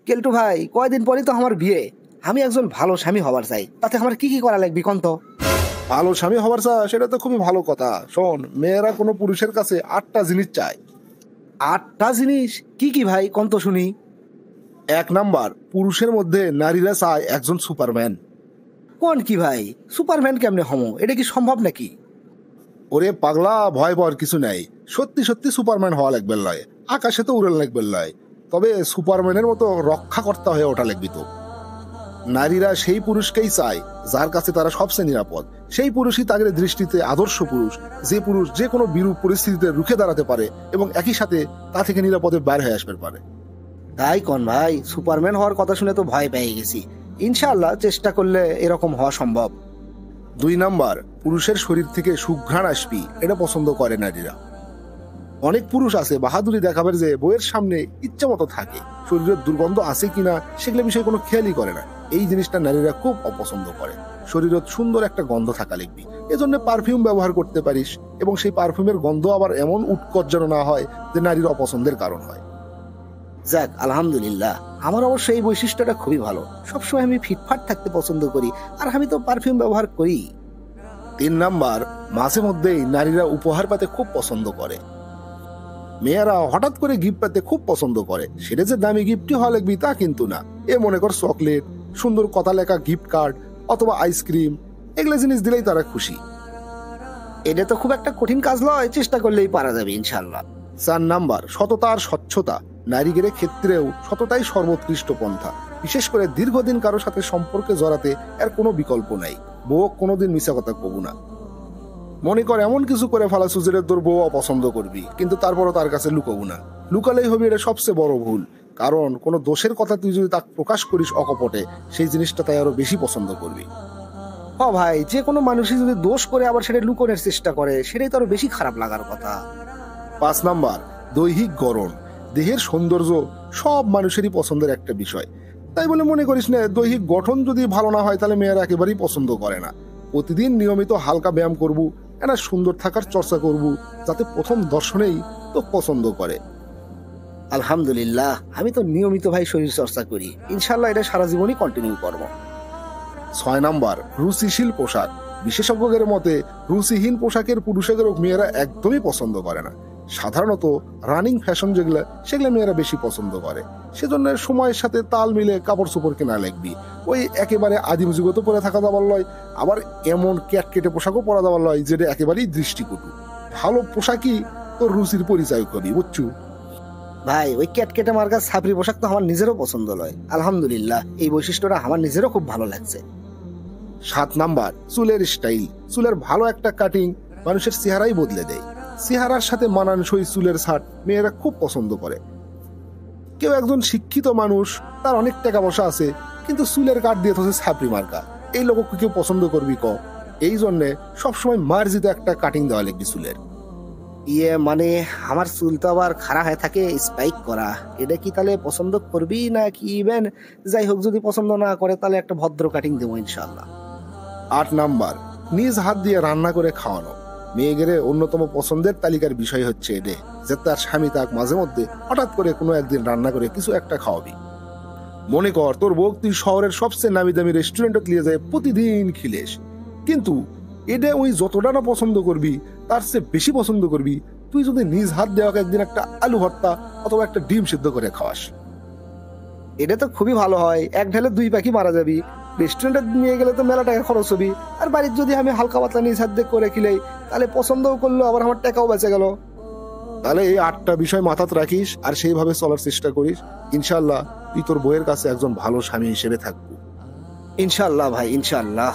কেলটু ভাই, কয়দিন পরেই তো আমার বিয়ে। আমি একজন ভালো স্বামী হবার চাই, তাতে আমার কি কি করা লাগবে কোন তো? ভালো স্বামী হবার চা, সেটা তো খুবই ভালো কথা। শোন, মেয়েরা কোনো পুরুষের কাছে 8টা জিনিস চায়। 8টা জিনিস? কি কি ভাই, কোন তো শুনি। 1 নাম্বার, পুরুষের মধ্যে নারীরা চায় একজন সুপারম্যান। কোন কি ভাই, সুপারম্যান কেমনে হমো? এটা কি সম্ভব নাকি? ওরে পাগলা, ভয় পাওয়ার কিছু নাই। সত্যি সত্যি সুপারম্যান হওয়া লাগবে লয়, আকাশে তো উড়াল লাগবে লয়, তবে সুপারম্যানের মতো রক্ষাকর্তা হয়ে ওঠা লাগবি তো। নারীরা সেই পুরুষকেই চায় যার কাছে তারা সবচেয়ে নিরাপদ। সেই পুরুষই তাদের দৃষ্টিতে আদর্শ পুরুষ, যে পুরুষ যে কোনো বিরূপ পরিস্থিতিতে রুখে দাঁড়াতে পারে এবং একই সাথে তা থেকে নিরাপদে বাইরে হয়ে আসতে পারে। তাই কোন ভাই, সুপারম্যান হওয়ার কথা শুনে তো ভয় পেয়ে গেছি। ইনশাআল্লাহ চেষ্টা করলে এরকম হওয়া সম্ভব। 2 নাম্বার, পুরুষের শরীর থেকে সুঘ্রাণ আসবি, এটা পছন্দ করে নারীরা। অনেক পুরুষ আছে বাহাদুরি দেখাবার যে বইয়ের সামনে ইচ্ছা মতো থাকে, শরীরের দুর্গন্ধ আছে কিনা সেগুলো বিষয়ে কোনো খেয়ালই করে না। এই জিনিসটা নারীরা খুব অপছন্দ করে। শরীরে সুন্দর একটা গন্ধ থাকা লিখবি, এজন্য পারফিউম ব্যবহার করতে পারিস, এবং সেই পারফিউমের গন্ধ আবার এমন উৎকট যেন না হয় যে নারীর অপছন্দের কারণ হয়। যাক, আলহামদুলিল্লাহ, আমার অবশ্য এই বৈশিষ্ট্যটা খুবই ভালো। সবসময় আমি ফিটফাট থাকতে পছন্দ করি, আর আমি তো পারফিউম ব্যবহার করি। 3 নাম্বার, মাঝে মধ্যেই নারীরা উপহার পেতে খুব পছন্দ করে। মেয়েরা হঠাৎ করে গিফট পেতে খুব পছন্দ করে, সেটা যে দামি গিফটই হওয়া লাগবে তা কিন্তু না। এ মনে কর চকলেট, সুন্দর কথা লেখা গিফট কার্ড অথবা আইসক্রিম, এগুলো জিনিস দিলেই তারা খুশি। এটা তো খুব একটা কঠিন কাজ নয়, চেষ্টা করলেই পারা যাবে ইনশাআল্লাহ। 4 নাম্বার, সততা আর স্বচ্ছতা। নারীদের ক্ষেত্রেও সততাই সর্বোৎকৃষ্ট পন্থা। বিশেষ করে দীর্ঘদিন কারোর সাথে সম্পর্কে জড়াতে এর কোনো বিকল্প নাই। বউ কোনোদিন মিছা কথা কব না। মনে কর এমন কিছু করে ফেলাছু যেটা তোর বউ অপছন্দ করবি, কিন্তু তারপরও তার কাছে লুকাবো না। লুকালেই হবে এটা সবচেয়ে বড় ভুল, কারণ কোনো দোষের কথা তুই যদি তাকে প্রকাশ করিস অকপটে, সেই জিনিসটা তাই আরো বেশি পছন্দ করবি। ও ভাই, যে কোনো মানুষই যদি দোষ করে আবার সেটা লুকোনোর চেষ্টা করে, সেটাই তো আরো বেশি খারাপ লাগার কথা। 5 নাম্বার, দৈহিক গড়ন। দেহের সৌন্দর্য সব মানুষেরই পছন্দের একটা বিষয়। তাই বলে মনে করিস না দৈহিক গঠন যদি ভালো না হয় তাহলে মেয়েরা একেবারেই পছন্দ করে না। প্রতিদিন নিয়মিত হালকা ব্যায়াম করবো, একটা সুন্দর থাকার চর্চা করব, যাতে প্রথম দর্শনেই তো পছন্দ করে। আলহামদুলিল্লাহ, আমি তো নিয়মিত ভাই শরীর চর্চা করি, ইনশাআল্লাহ এটা সারা জীবনই কন্টিনিউ করব। 6 নাম্বার, রুচিশীল পোশাক। বিশেষজ্ঞদের মতে রুচিহীন পোশাকের পুরুষের মেয়েরা একদমই পছন্দ করে না। সাধারণত রানিং ফ্যাশন যেগুলো, সেগুলো মেয়েরা বেশি পছন্দ করে। সেজন্য সময়ের সাথে তাল মিলে কাপড় চোপড় কেনা লাগবি। ওই একেবারে আদিম যুগত পরে থাকা যাবার লয়, আবার এমন ক্যাটকেটে পোশাকও পরা যাবার লয় যেটা একেবারেই দৃষ্টিকটু। ভালো পোশাকই তোর রুচির পরিচয় করি, বুঝছু? ভাই, ওই ক্যাটকেটে মার্কা ছাপরি পোশাক তো আমার নিজেরও পছন্দ নয়। আলহামদুলিল্লাহ, এই বৈশিষ্ট্যটা আমার নিজেরও খুব ভালো লাগছে। 7 নাম্বার, চুলের স্টাইল। চুলের ভালো একটা কাটিং মানুষের চেহারাই বদলে দেয়। চেহারার সাথে মানানসই চুলের ছাট মেয়েরা খুব পছন্দ করে। কেউ একজন শিক্ষিত মানুষ, তার অনেক টাকা পয়সা আছে, কিন্তু চুলের কাট দিয়ে হচ্ছে ছাপরি মার্কা, এই লোককে কেউ পছন্দ করবি ক? এই জন্য সবসময় মার্জিত একটা কাটিং দেওয়া লাগবে চুলের। মানে আমার চুল তো আবার খাড়া হয়ে থাকে, স্পাইক করা, এটা কি তাহলে পছন্দ করবি না কি? ইভেন যাই হোক, যদি পছন্দ না করে তাহলে একটা ভদ্র কাটিং দেবো ইনশাআল্লাহ। 8 নাম্বার, নিজ হাত দিয়ে রান্না করে খাওয়ানো। মেয়েদের অন্যতম পছন্দের তালিকার বিষয় হচ্ছে এডে যে তার স্বামী তাক মাঝে মধ্যে হঠাৎ করে কোনো একদিন রান্না করে কিছু একটা খাওয়াবি। মনে কর তোর বউ তুই শহরের সবচেয়ে নামি দামি রেস্টুরেন্টে নিয়ে যায় প্রতিদিন খিলেস, কিন্তু এটা ওই যতটা না পছন্দ করবি তার চেয়ে বেশি পছন্দ করবি তুই যদি নিজ হাত দেওয়া একদিন একটা আলু ভর্তা অথবা একটা ডিম সিদ্ধ করে খাওয়াস। এটা তো খুবই ভালো হয়, এক ঢেলে 2 পাখি মারা যাবি। রেস্টুরেন্টে নিয়ে গেলে তো মেলা টাকা খরচ হবি, আর বাড়ির যদি আমি হালকা পাতলা নিজ হাত দিয়ে করে খিলাই, তাহলে পছন্দও করলো, আবার আমার টাকাও বেঁচে গেল। তাহলে এই 8টা বিষয় মাথাতে রাখিস আর সেইভাবে চলার চেষ্টা করিস। ইনশাআল্লাহ তুই তোর বউয়ের কাছে একজন ভালো স্বামী হিসেবে থাকবি। ইনশাআল্লাহ ভাই, ইনশাআল্লাহ।